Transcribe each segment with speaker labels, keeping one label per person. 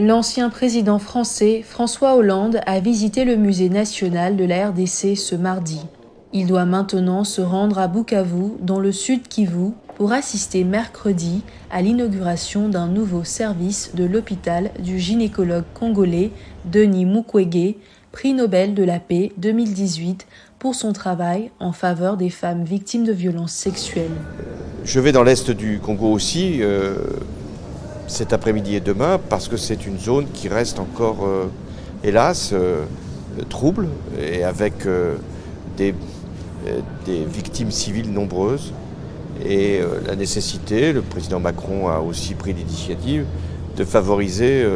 Speaker 1: L'ancien président français François Hollande a visité le musée national de la RDC ce mardi. Il doit maintenant se rendre à Bukavu, dans le sud Kivu, pour assister mercredi à l'inauguration d'un nouveau service de l'hôpital du gynécologue congolais Denis Mukwege, prix Nobel de la paix 2018 pour son travail en faveur des femmes victimes de violences sexuelles.
Speaker 2: Je vais dans l'est du Congo aussi cet après-midi et demain parce que c'est une zone qui reste encore, hélas, trouble et avec des victimes civiles nombreuses. Et la nécessité, le président Macron a aussi pris l'initiative de favoriser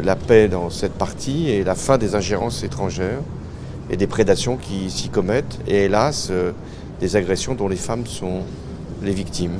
Speaker 2: la paix dans cette partie et la fin des ingérences étrangères et des prédations qui s'y commettent et hélas des agressions dont les femmes sont les victimes.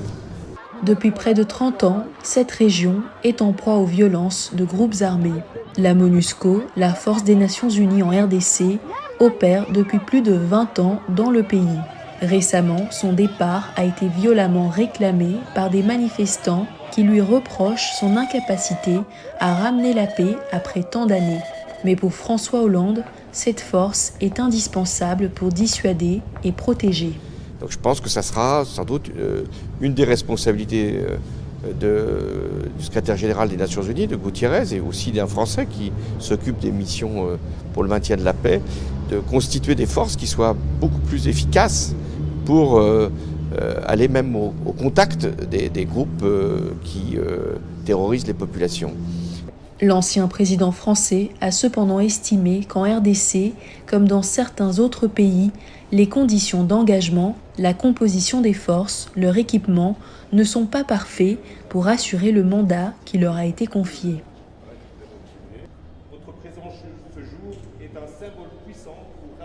Speaker 1: Depuis près de 30 ans, cette région est en proie aux violences de groupes armés. La MONUSCO, la Force des Nations Unies en RDC, opère depuis plus de 20 ans dans le pays. Récemment, son départ a été violemment réclamé par des manifestants qui lui reprochent son incapacité à ramener la paix après tant d'années. Mais pour François Hollande, cette force est indispensable pour dissuader et protéger.
Speaker 2: Donc je pense que ça sera sans doute une des responsabilités du secrétaire général des Nations Unies, de Guterres, et aussi d'un Français qui s'occupe des missions pour le maintien de la paix, de constituer des forces qui soient beaucoup plus efficaces pour aller même au contact des groupes qui terrorisent les populations.
Speaker 1: L'ancien président français a cependant estimé qu'en RDC, comme dans certains autres pays, les conditions d'engagement, la composition des forces, leur équipement ne sont pas parfaits pour assurer le mandat qui leur a été confié.
Speaker 3: Votre présence ce jour est un symbole puissant pour